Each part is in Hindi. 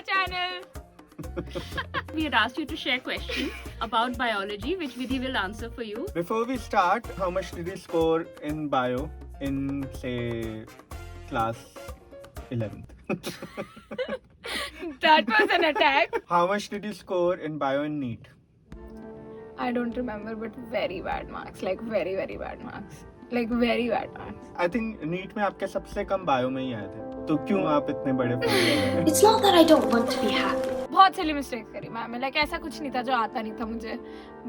our channel. We had asked you to share questions about biology, which Vidhi will answer for you. Before we start, how much did you score in bio in, say, class 11th? That was an attack. How much did you score in bio and NEET? I don't remember, but very bad marks. Like very, very bad marks. Like very bad marks. I think NEET में आपके सबसे कम bio में ही आए थे. तो क्यों आप इतने बड़े fail? It's not that I don't want to be happy. बहुत सिली मिस्टेक्स करी मैम. लाइक ऐसा कुछ नहीं था जो आता नहीं था मुझे,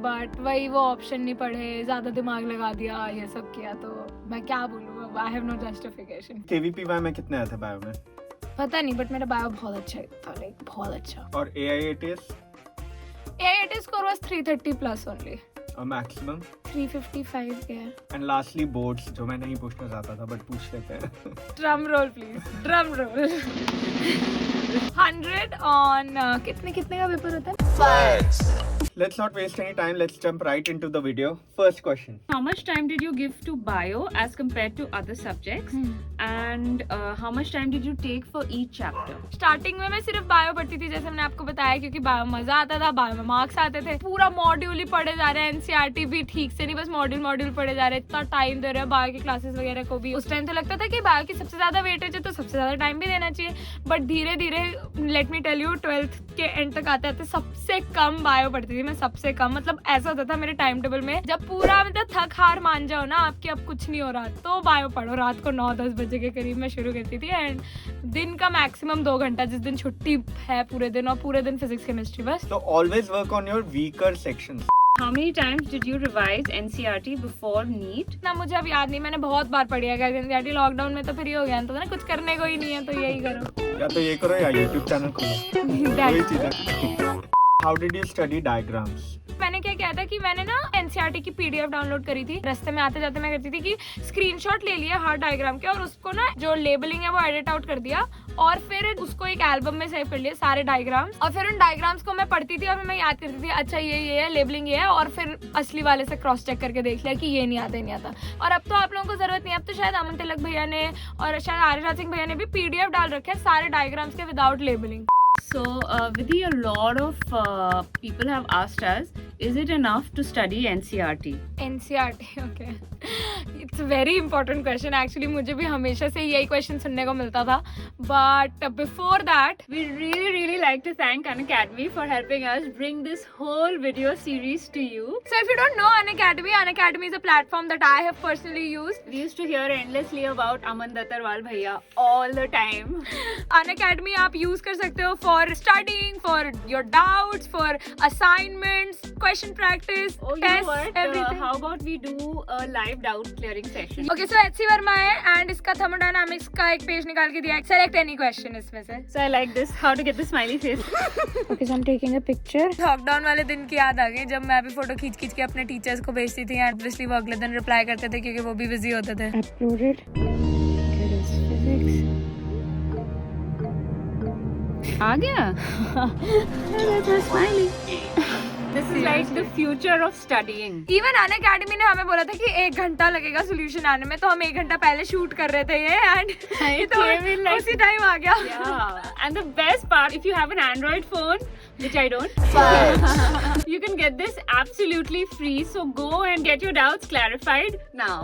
बट वही वो ऑप्शन नहीं पढ़े, ज्यादा दिमाग लगा दिया, ये सब किया. तो मैं क्या बोलूँ, I have no justification. KVPY में कितने आए थे bio में? पता नहीं, बट मेरा बायो बहुत अच्छा था, लाइक बहुत अच्छा. और AIATS? AIT score was 330 plus only. और maximum? 355 के है. And lastly boards, जो मैं नहीं पूछना चाहता था but पूछ लेते हैं. Drum roll please, drum roll. 100 on कितने का पेपर होता है? Let's not waste any time. Let's jump right into the video. First question. How much time did you give to bio as compared to other subjects? And how much time did you take for each chapter? Starting में मैं सिर्फ बायो पढ़ती थी, जैसे मैंने आपको बताया, क्योंकि बायो मजा आता था, बायो में मार्क्स आते थे. पूरा मॉड्यूल ही पढ़े जा रहे हैं, NCERT भी ठीक से नहीं, बस मॉड्यूल पढ़े जा रहे हैं. इतना टाइम दे रहे हैं बायो की क्लासेस वगैरह को भी. उस टाइम तो लगता था कि बायो की सबसे ज्यादा वेटेज है तो सबसे ज्यादा टाइम भी देना चाहिए. बट धीरे धीरे, let me tell you, 12th के एंड तक आते आते सबसे कम बायो पढ़ती थी मैं, सबसे कम. मतलब ऐसा होता था मेरे टाइम टेबल में, जब पूरा मतलब थक हार मान जाओ ना आपकी, अब कुछ नहीं हो रहा, तो बायो पढ़ो. रात को 9-10 बजे के करीब मैं शुरू करती थी. एंड दिन का मैक्सिमम 2 घंटा, जिस दिन छुट्टी है पूरे दिन, और पूरे दिन फिजिक्स केमिस्ट्री बस. So always work on your weaker sections. How many times did you revise NCERT before NEET? ना मुझे अब याद नहीं, मैंने बहुत बार पढ़ी है NCERT. लॉकडाउन में तो फ्री हो गया तो ना, कुछ करने को ही नहीं है, तो यही करो. या तो ये करो या YouTube चैनल खोलो. वही चीज़ है. How did you study diagrams? मैंने क्या किया था कि मैंने ना NCERT की PDF डाउनलोड करी थी. रास्ते में आते जाते मैं करती थी कि स्क्रीनशॉट ले लिया हर डायग्राम के, और उसको ना जो लेबलिंग है वो एडिट आउट कर दिया, और फिर उसको एक एल्बम में सेव कर लिया सारे डायग्राम्स. और फिर उन डायग्राम्स को मैं पढ़ती थी और फिर मैं याद करती थी, अच्छा ये है, लेबलिंग ये है, और फिर असली वाले से क्रॉस चेक करके देख लिया कि ये नहीं आता. और अब तो आप लोगों को जरूरत नहीं है, अब तो शायद अमन तिलक भैया ने और शायद आर्यराज सिंह भैया ने भी PDF डाल रखे हैं सारे डायग्राम्स के without labelling. So, Vidhi, a lot of people have asked us, is it enough to study NCERT? NCERT, okay. It's a very important question. Actually, मुझे भी हमेशा से यही क्वेश्चन सुनने को मिलता था. But before that, We really like to thank Unacademy for helping us bring this whole video series to you. so if you don't know Unacademy is a platform that I have personally used. We used to hear endlessly about Aman Dattarwal Bhaiya all the time. Unacademy आप use कर सकते हो for studying, for your doubts, for assignments, question practice, Oh, you know tests, what? everything. How about we do a live doubt clearing session? Okay, so HC Verma है and इसका thermodynamics का एक पेज निकाल के दिया है. Select any question इसमें से. So I like this. How to get the smiley face? Okay, so I'm taking a picture. Lockdown वाले दिन की याद आ गई जब मैं भी फोटो खींच के अपने टीचर्स को भेजती थी. ऑब्वियसली वो अगले दिन रिप्लाई करते थे क्योंकि वो भी बिजी होते थे. Uploaded. There is physics. आ गया. That's a smiley. This is like the future of studying. Even Unacademy ने हमें बोला था कि 1 घंटा लगेगा सोल्यूशन आने में, तो हम 1 घंटा पहले शूट कर रहे थे ये, एंड तो came in like- उसी टाइम आ गया. Yeah, and the best part, if you have an Android phone, which I don't, you can get this absolutely free. So go and get your doubts clarified now.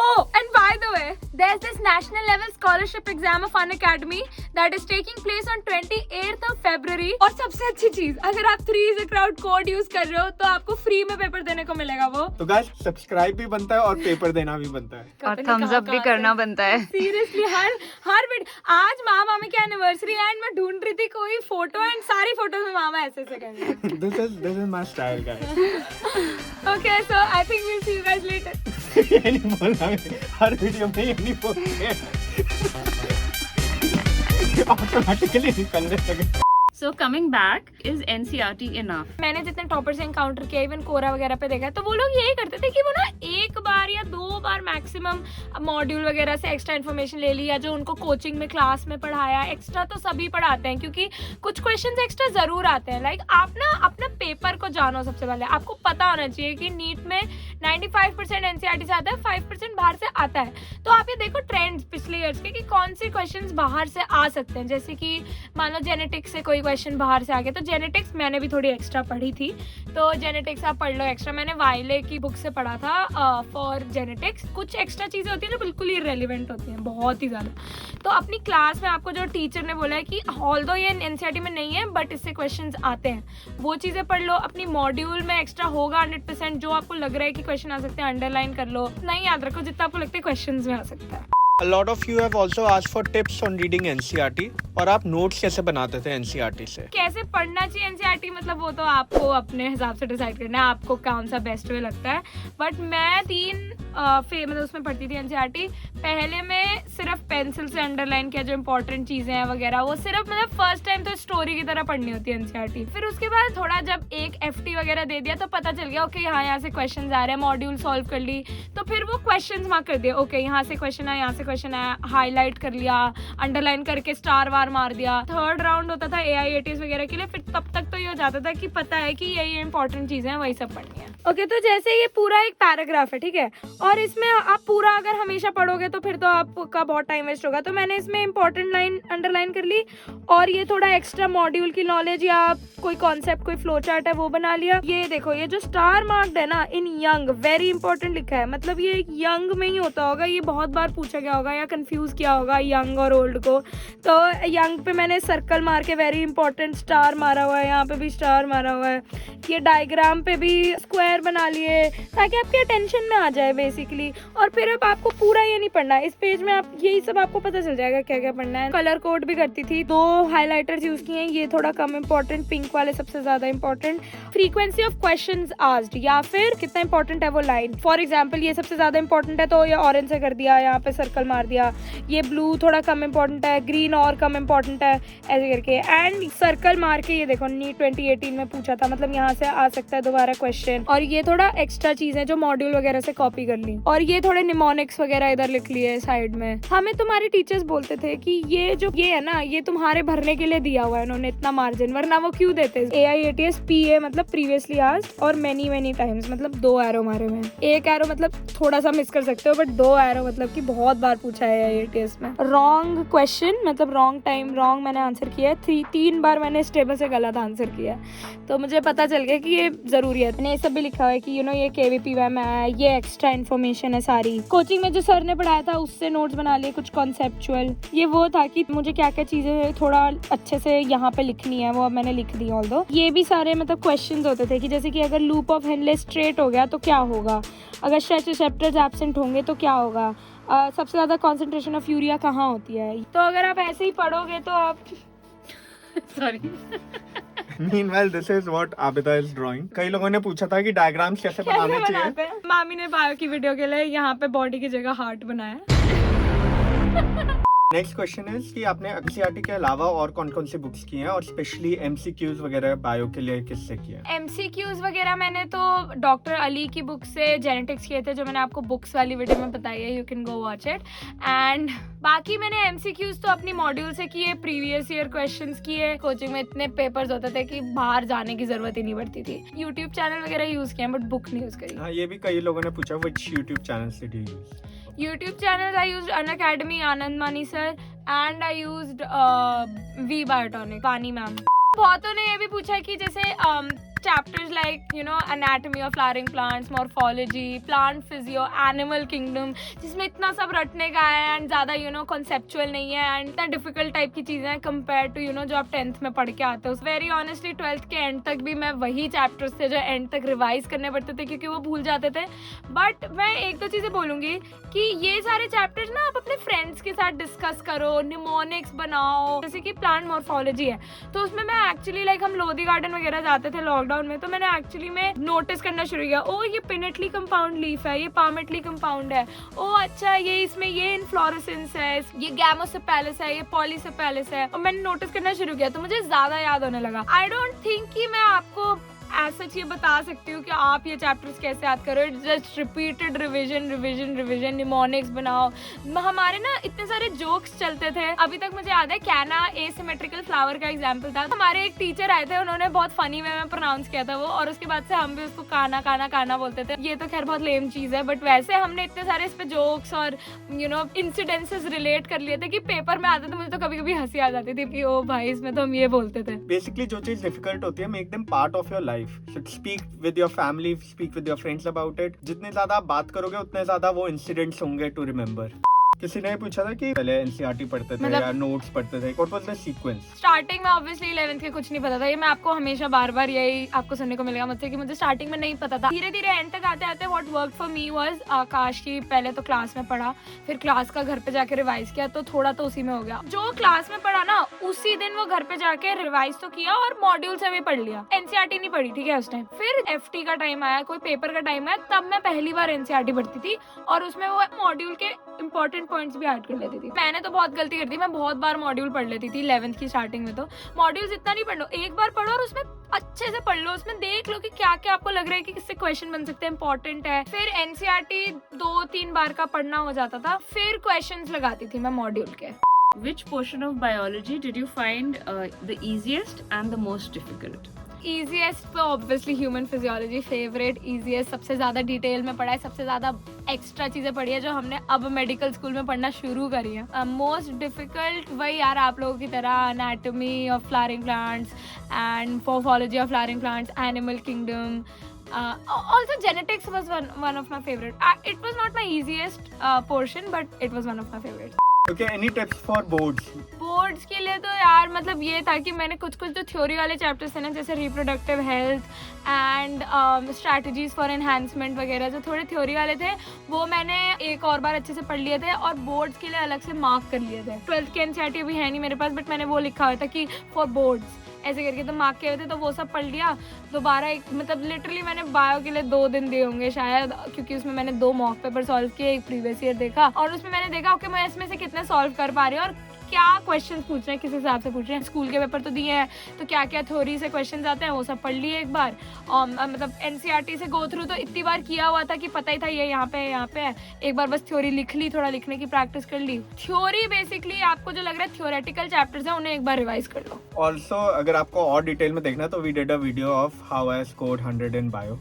Oh, and by the way, there's this national level scholarship exam of Unacademy that is taking place on 28th of February. और सबसे अच्छी चीज, अगर आप 3 is a crowd code use कर रहे हो तो आपको फ्री में पेपर देने को मिलेगा वो. तो गाइस सब्सक्राइब भी बनता है और पेपर देना भी बनता है. और thumbs up भी करना बनता है. सीरियसली हर वीडियो. आज मामा की एनिवर्सरी है एंड मैं ढूंढ रही थी कोई फोटो, एंड सारी फोटो में मामा ऐसे कर रहे हैं. This is my style, guys. Okay, so I think we'll see you guys later. ये नहीं बोलना है. हर वीडियो में ये नहीं बोलते हैं. ऑटोमेटिकली निकलने लगे. So coming back, is NCERT enough? मैंने जितने टॉपर से एनकाउंटर किया, इवन कोरा वगैरह पे देखा है, तो वो लोग यही करते थे कि वो ना एक बार या 2 बार मैक्सिमम मॉड्यूल वगैरह से एक्स्ट्रा इन्फॉर्मेशन ले ली, या जो उनको कोचिंग में क्लास में पढ़ाया। एक्स्ट्रा तो सभी पढ़ाते हैं क्योंकि कुछ क्वेश्चंस एक्स्ट्रा जरूर आते हैं। लाइक आप ना अपने पेपर को जानो। सबसे पहले आपको पता होना चाहिए कि नीट में 95% एनसीईआरटी से आता है, 5% बाहर से आता है। तो आप ये देखो ट्रेंड्स पिछले ईयर्स के कि कौन से क्वेश्चंस बाहर से आ सकते हैं। जैसे कि मान लो जेनेटिक्स से कोई क्वेश्चन बाहर से आ गया, तो जेनेटिक्स मैंने भी थोड़ी एक्स्ट्रा पढ़ी थी, तो जेनेटिक्स आप पढ़ लो एक्स्ट्रा। मैंने वाइले की बुक से पढ़ा था फॉर जेनेटिक्स। कुछ एक्स्ट्रा चीज़ें होती हैं जो बिल्कुल ही रेलिवेंट होती हैं, बहुत ही ज़्यादा। तो अपनी क्लास में आपको जो टीचर ने बोला है कि ऑल्दो ये एनसीईआरटी में नहीं है बट इससे क्वेश्चंस आते हैं, वो चीज़ें पढ़ लो। अपनी मॉड्यूल में एक्स्ट्रा होगा 100%, जो आपको लग रहा है कि क्वेश्चन आ सकते हैं अंडरलाइन कर लो, नहीं याद रखो जितना आपको लगता है क्वेश्चंस में आ सकता है। A lot of you have also asked for tips on reading NCERT, और आप नोट्स कैसे बनाते थे NCERT से? कैसे पढ़ना चाहिए NCERT, मतलब वो तो आपको अपने हिसाब से डिसाइड करना है आपको कौन सा बेस्ट वे लगता है। बट मैं 3 मतलब उसमें पढ़ती थी NCERT। पहले मैं सिर्फ पेंसिल से अंडरलाइन किया जो इंपॉर्टेंट चीज़ें हैं वगैरह, वो सिर्फ मतलब फर्स्ट टाइम तो स्टोरी की तरह पढ़नी होती है NCERT। फिर उसके बाद थोड़ा जब एक FT वगैरह दे दिया तो पता चल गया ओके यहाँ से क्वेश्चन आ रहे हैं, मॉड्यूल सॉल्व कर ली, तो फिर वो क्वेश्चन मार्क कर दिया। ओके यहाँ से क्वेश्चन आया, यहाँ से क्वेश्चन आया, हाईलाइट कर लिया, अंडरलाइन करके स्टार वार मार दिया। थर्ड राउंड होता था AIATs वगैरह के लिए, फिर तब तक तो ये हो जाता था कि पता है कि ये इंपॉर्टेंट चीज़ें हैं, वही सब पढ़नी है। ओके तो जैसे ये पूरा एक पैराग्राफ है, ठीक है, और इसमें आप पूरा अगर हमेशा पढ़ोगे तो फिर तो आपका बहुत टाइम वेस्ट होगा। तो मैंने इसमें इंपॉर्टेंट लाइन अंडरलाइन कर ली, और ये थोड़ा एक्स्ट्रा मॉड्यूल की नॉलेज या कोई कॉन्सेप्ट कोई फ्लो चार्ट है वो बना लिया। ये देखो ये जो स्टार मार्क्ड है ना, इन यंग वेरी इंपॉर्टेंट लिखा है, मतलब ये यंग में ही होता होगा, ये बहुत बार पूछा गया होगा या कंफ्यूज किया होगा यंग और ओल्ड को। तो यंग पे मैंने सर्कल मार के वेरी इंपॉर्टेंट स्टार मारा हुआ है, यहाँ पे भी स्टार मारा हुआ है, ये डायग्राम पे भी स्क्वायर बना लिए ताकि आपके अटेंशन में आ जाए बेसिकली। और फिर अब आपको पूरा ये नहीं पढ़ना है, इस पेज में आप यही सब आपको पता चल जाएगा क्या क्या पढ़ना है। कलर कोड भी करती थी, 2 हाइलाइटर्स यूज किए हैं, ये थोड़ा कम इंपॉर्टेंट, पिंक वाले सबसे ज्यादा important. Frequency of questions asked या फिर कितना इंपॉर्टेंट है वो लाइन। फॉर एग्जांपल ये सबसे ज्यादा इंपॉर्टेंट है तो ये ऑरेंज से कर दिया, यहाँ पे सर्कल मार दिया। ये ब्लू थोड़ा कम इंपॉर्टेंट है, ग्रीन और कम इंपॉर्टेंट है, ऐसे करके। एंड सर्कल मार के ये देखो नीट 2018 में पूछा था, मतलब यहाँ से आ सकता है दोबारा क्वेश्चन। और ये थोड़ा एक्स्ट्रा चीजें जो मॉड्यूल वगैरह से कॉपी कर ली, और ये थोड़े निमोनिक्स वगैरह इधर लिख लिए साइड में। हमें तुम्हारे टीचर्स बोलते थे कि ये जो ये है ना, ये तुम्हारे भरने के लिए दिया हुआ है उन्होंने इतना मार्जिन, वरना वो क्यों देते। AIATs PA मतलब प्रीवियसली आस्क्ड, और मेनी टाइम्स मतलब 2 एरो मारे में। 1 एरो मतलब थोड़ा सा मिस कर सकते हो, बट 2 एरो मतलब कि बहुत बार पूछा है AIATs में। रॉन्ग क्वेश्चन मतलब रॉन्ग टाइम, रॉन्ग मैंने आंसर किया है 3 बार, मैंने इस टेबल से गलत आंसर किया है, तो मुझे पता चल गया कि ये जरूरी है। मैंने ये सब भी लिखा हुआ है कि ये KVPY में आया, ये एक्स्ट्रा इन्फॉर्मेशन है सारी। कोचिंग में जो सर ने पढ़ाया था उससे नोट्स बना लिए कुछ कॉन्सेप्चुअल। ये वो था कि मुझे क्या क्या चीजें थोड़ा अच्छे से यहाँ पे लिखनी है, वो अब मैंने लिख दी। ऑल्दो ये भी सारे मतलब क्वेश्चंस होते थे कि जैसे कि अगर लूप ऑफ हेनले स्ट्रेट हो गया तो क्या होगा, अगर स्ट्रेच रिसेप्टर्स एब्सेंट होंगे तो क्या होगा, सबसे ज्यादा कॉन्सेंट्रेशन ऑफ यूरिया कहाँ होती है। तो अगर आप ऐसे ही पढ़ोगे तो आप Sorry. Meanwhile, this is what Abida is drawing. कई लोगों ने पूछा था कि डायग्राम्स कैसे बनाने चाहिए। मामी ने बायो की वीडियो के लिए यहाँ पे बॉडी की जगह हार्ट बनाया। नेक्स्ट क्वेश्चन है कि आपने NCERT के अलावा और कौन कौन सी बुक्स की हैं, और स्पेशली MCQs वगैरह बायो के लिए किससे किया? MCQs वगैरह मैंने तो डॉक्टर अली की बुक से जेनेटिक्स किए थे, जो मैंने आपको बुक्स वाली वीडियो में बताई है, you can go watch it. And बाकी मैंने MCQs तो अपनी मॉड्यूल से किए, प्रीवियस ईयर क्वेश्चंस किए। कोचिंग में इतने पेपर्स होते थे कि बाहर जाने की जरूरत ही नहीं पड़ती थी। यूट्यूब चैनल वगैरह यूज किए बट बुक नहीं यूज करी। हाँ, ये भी कई लोगों ने पूछा which YouTube channels did you use? YouTube channels I used Unacademy, Anand Mani sir, and I used V Biotonic, Vani ma'am। बहुतों ने ये भी पूछा कि जैसे chapters like anatomy of flowering plants, morphology, plant physio, animal kingdom, जिसमें इतना सब रटने का है एंड ज़्यादा conceptual नहीं है एंड इतना डिफिकल्ट टाइप की चीज़ें हैं compared to जो आप 10th में पढ़ के आते हो। वेरी ऑनेस्टली 12th के एंड तक भी मैं वही चैप्टर्स थे जो एंड तक रिवाइज करने पड़ते थे क्योंकि वो भूल जाते थे। बट मैं एक दो चीज़ें बोलूँगी कि ये सारे चैप्टर्स ना आप अपने फ्रेंड्स के साथ डिस्कस करो, निमोनिक्स बनाओ, जैसे कि प्लांट मॉर्फोलॉजी है तो उसमें मैं एक्चुअली हम लोधी गार्डन वगैरह जाते थे लॉकडाउन लॉकडाउन में, तो मैंने एक्चुअली में नोटिस करना शुरू किया, ओ ये पिनेटली कंपाउंड लीफ है, ये पामेटली कंपाउंड है, ओ अच्छा ये इसमें ये इन्फ्लोरेसेंस है, ये गैमोसेपेलिस है, ये पॉलीसेपेलिस है, और मैंने नोटिस करना शुरू किया तो मुझे ज्यादा याद होने लगा। आई डोंट थिंक कि मैं आपको ऐसा ये बता सकती हूँ कि आप ये चैप्टर्स कैसे याद करो। It's just repeated revision revision revision, mnemonics बनाओ। हमारे ना इतने सारे जोक्स चलते थे, अभी तक मुझे याद है कैना एसिमेट्रिकल फ्लावर का एग्जांपल था। हमारे एक टीचर आए थे, उन्होंने बहुत फनी वे में प्रोनाउंस किया था वो, और उसके बाद से हम भी उसको काना काना काना बोलते थे। ये तो खैर बहुत लेम चीज है, बट वैसे हमने इतने सारे इस पे जोक्स और इंसिडेंसेस रिलेट कर लिए थे कि पेपर में आते थे, मुझे तो कभी कभी हंसी आ जाती थी कि ओ भाई इसमें तो हम ये बोलते थे। बेसिकली जो चीज डिफिकल्ट होती है, make them part of your life. So speak with your family, speak with your friends about it. जितने ज्यादा आप बात करोगे उतने ज्यादा वो इंसिडेंट्स होंगे टू रिमेम्बर। किसी ने पूछा था कि पहले एनसीईआरटी पढ़ते थे या नोट्स पढ़ते थे, what was the sequence? Starting में ऑब्वियसली 11th के कुछ नहीं पता था, ये मैं आपको हमेशा बार बार यही आपको सुनने को मिलेगा मुझसे कि मुझे स्टार्टिंग में नहीं पता था। धीरे धीरे एंड तक आते आते what worked for me was Aakash की पहले तो क्लास में पढ़ा, फिर क्लास का घर पे जाके रिवाइज किया, तो थोड़ा तो उसी में हो गया। जो क्लास में पढ़ा ना उसी दिन वो घर पे जाके रिवाइज तो किया और मॉड्यूल से भी पढ़ लिया। एनसीईआरटी नहीं पढ़ी, ठीक है उस टाइम। फिर एफटी का टाइम आया, कोई पेपर का टाइम आया, तब मैं पहली बार एनसीईआरटी पढ़ती थी और उसमें वो मॉड्यूल के इंपॉर्टेंट पॉइंट्स भी ऐड कर लेती थी। मैंने तो बहुत गलती कर दी, मैं बहुत बार मॉड्यूल पढ़ लेती थी 11th की स्टार्टिंग में। तो मॉड्यूल्स इतना नहीं पढ़ लो, एक बार पढ़ो और उसमें अच्छे से पढ़ लो, उसमें देख लो कि क्या क्या आपको लग रहा है कि किससे क्वेश्चन बन सकते हैं, इंपॉर्टेंट है। फिर एनसीईआरटी 2-3 बार का पढ़ना हो जाता था, फिर क्वेश्चंस लगाती थी मैं मॉड्यूल के। Which portion of biology did you find the easiest and the most difficult? Easiest तो obviously human physiology favourite, easiest सबसे ज़्यादा डिटेल में पढ़ा है, सबसे ज़्यादा एक्स्ट्रा चीज़ें पढ़ी है जो हमने अब मेडिकल स्कूल में पढ़ना शुरू करी है। मोस्ट डिफिकल्ट वही यार आप लोगों की तरह anatomy of flowering plants and morphology of flowering plants, animal kingdom, also genetics was one of my favorite. It was not my easiest portion, but it was one of my favorites. Okay, any tips for boards? Boards के लिए तो यार मतलब ये था कि मैंने कुछ जो थ्योरी वाले चैप्टर्स थे ना, जैसे reproductive health and strategies for enhancement वगैरह, जो थोड़े थ्योरी वाले थे वो मैंने एक और बार अच्छे से पढ़ लिए थे और बोर्ड्स के लिए अलग से मार्क कर लिए थे। 12th के एनसीईआरटी भी है नहीं मेरे पास, बट मैंने वो लिखा हुआ था कि फॉर बोर्ड्स ऐसे करके, तो मार्क किए हुए थे, तो वो सब पढ़ लिया। दोबारा एक मतलब लिटरली मैंने बायो के लिए 2 दिन दिए होंगे शायद, क्योंकि उसमें मैंने 2 मॉक पेपर सॉल्व किए, एक प्रीवियस ईयर देखा और उसमें मैंने देखा ओके मैं इसमें से कितने सॉल्व कर पा रही हूँ और क्या क्वेश्चन पूछ रहे हैं, किस हिसाब से पूछ रहे हैं। स्कूल के पेपर तो दिए हैं, तो क्या क्या थ्योरी से क्वेश्चन आते हैं वो सब पढ़ लिए एक बार। मतलब एनसीईआरटी से गो थ्रू तो इतनी बार किया हुआ था कि पता ही था ये यहाँ पे है। एक बार बस थ्योरी लिख ली, थोड़ा लिखने की प्रैक्टिस कर ली। थ्योरी बेसिकली आपको जो लग रहा है थ्योरेटिकल चैप्टर्स है उन्हें एक बार रिवाइज कर लो। ऑल्सो अगर आपको और डिटेल में देखना तो we did a video of how I scored 100 in bio.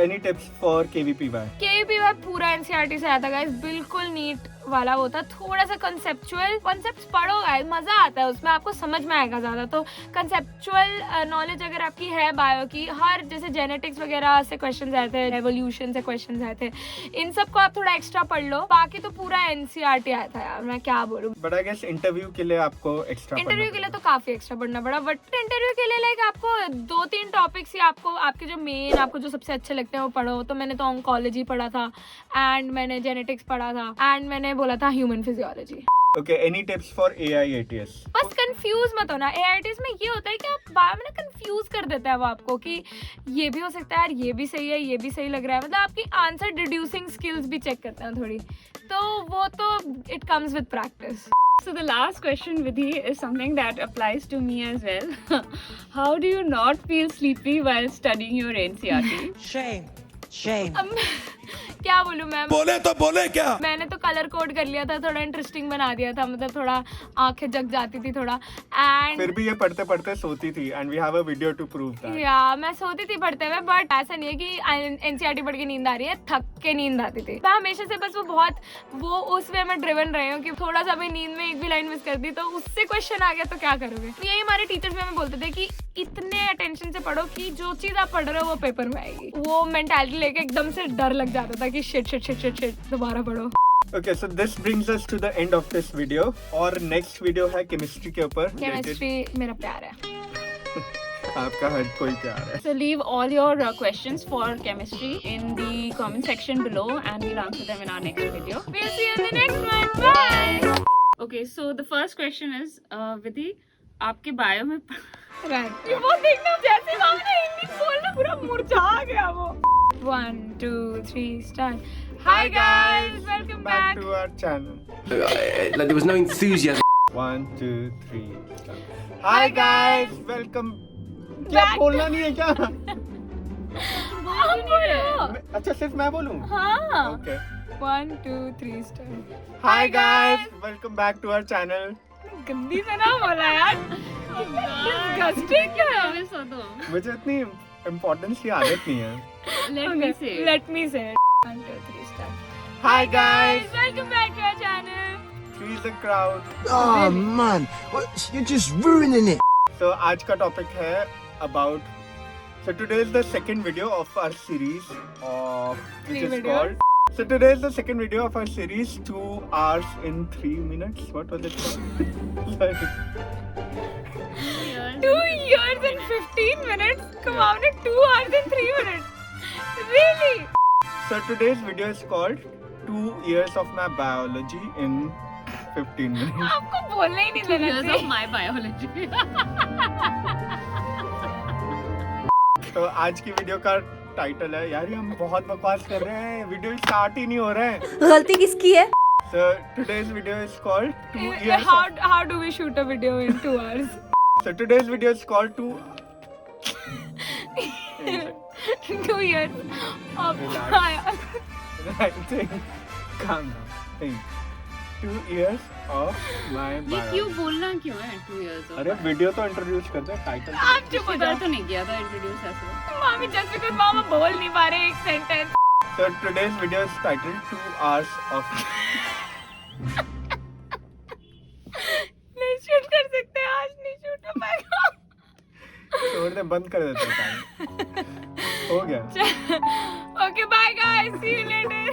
Any tips for KVPY? KVPY पूरा एनसीईआरटी से आया था गाइस, बिल्कुल नीट वाला वो था, थोड़ा सा कंसेप्चुअल कॉन्सेप्ट्स पढ़ो गाइस, मजा आता है उसमें, आपको समझ में आएगा ज्यादा। तो कंसेप्चुअल नॉलेज अगर आपकी है बायो की, हर जैसे जेनेटिक्स वगैरह से क्वेश्चंस आए थे, एवोल्यूशन से क्वेश्चंस आए थे, इन सब को आप थोड़ा एक्स्ट्रा पढ़ लो। बाकी तो पूरा एनसीईआरटी आया था यार, मैं क्या बोलूं। बट आई गेस इंटरव्यू के लिए आपको एक्स्ट्रा इंटरव्यू के लिए तो काफी एक्स्ट्रा पढ़ना पड़ा, बट इंटरव्यू के लिए लाइक आपको 2-3 टॉपिक्स ही आपको आपके जो मेन आपको जो सबसे अच्छे लगते हैं वो पढ़ो। तो मैंने तो ऑन्कोलॉजी पढ़ा था एंड मैंने जेनेटिक्स पढ़ा था एंड मैंने बोला था human physiology. Okay, any tips for AIATS? बस कंफ्यूज मत होना। AIATS में ये होता है कि आप बायो में ना कंफ्यूज कर देता है वो आपको कि ये भी हो सकता है यार, ये भी सही है, ये भी सही लग रहा है, मतलब आपकी आंसर डिड्यूसिंग स्किल्स भी चेक करते हैं थोड़ी, तो वो तो it comes with practice. So the last question, Vidhi, is something that applies to me as well. How do you not feel sleepy while studying your NCERT? Shame. क्या बोलूं मैम, बोले तो बोले क्या? मैंने तो कलर कोड कर लिया था, थोड़ा इंटरेस्टिंग बना दिया था, मतलब थोड़ा आंखें जग जाती थी थोड़ा। एंड फिर भी ये पढ़ते पढ़ते सोती थी and we have a video to prove that. या मैं सोती थी पढ़ते हुए, बट ऐसा नहीं है कि एनसीईआरटी पढ़ के नींद आ रही है, थक के नींद आती थी। मैं हमेशा से बस वो उस वे में ड्रिवन रही हूँ कि थोड़ा सा भी नींद में एक भी लाइन मिस कर दी तो उससे क्वेश्चन आ गया तो क्या करोगे। यही हमारे टीचर्स में हमें बोलते थे कि इतने अटेंशन से पढ़ो कि जो चीज आप पढ़ रहे हो वो पेपर में आएगी। वो मेंटालिटी लेके एकदम से डर लग जाता था कि शिट दोबारा पढ़ो। Okay, so this brings us to the end of this video. और next video है केमिस्ट्री के ऊपर। केमिस्ट्री मेरा प्यार है। आपका हर कोई प्यार है। So leave all your questions for chemistry in the comment section below and we'll answer them in our next video. We'll see you in the next one. Bye. Okay, so the first question is, Vidhi, आपके बायो में राइट वो देखना जैसे हमने इंग्लिश बोलना पूरा मुरझा गया वो 1 2 3 start hi guys welcome back back to our channel. Like there was no enthusiasm. 1 2 3 start. Hi guys, welcome. क्या Back. बोलना नहीं है क्या? हम बोलो अच्छा सिर्फ मैं बोलूं? हाँ Okay. 1 2 3 start Hi guys, welcome back to our channel. गंदी से ना बोला यार disgusting है मुझे इतनी इम्पोर्टेंस की आदत नहीं है. Let me say. let me say 1 2 3 start Hi guys, welcome back to our channel freeze the crowd. Oh man, you're just ruining it. So आज का टॉपिक है about. So today is the second video of our series which Three is videos. called. So today is the second video of our series 2 hours in 3 minutes. What was it called? Sorry. 2 years and 15 minutes come on 2 hours and 3 minutes really So today's video is called 2 years of my biology in 15 minutes. आपको बोलना ही नहीं देना Years of चाहिए my biology. तो आज की वीडियो का टाइटल है यार ये हम बहुत बकवास कर रहे हैं वीडियो स्टार्ट ही नहीं हो रहे हैं. गलती किसकी है? So today's video is called 2 years. how do we shoot a video in 2 hours So today's video is called 2. 2 years of Right, think. Calm down. Think. 2 years of my ये biology. क्यों बोलना क्यों है 2 years of? अरे वीडियो तो इंट्रोड्यूस करते हैं टाइटल. आप चुप हो पिछली बार जाओ तो नहीं किया था इंट्रोड्यूस ऐसे. मामी जस्ट बिकॉज़ मामा बोल नहीं पा रहे एक sentence So today's video is titled 2 hours of. नहीं शूट कर सकते आज नहीं शूट हो पाएगा छोड़ दे बंद कर देते हैं. हो गया. okay bye guys see you later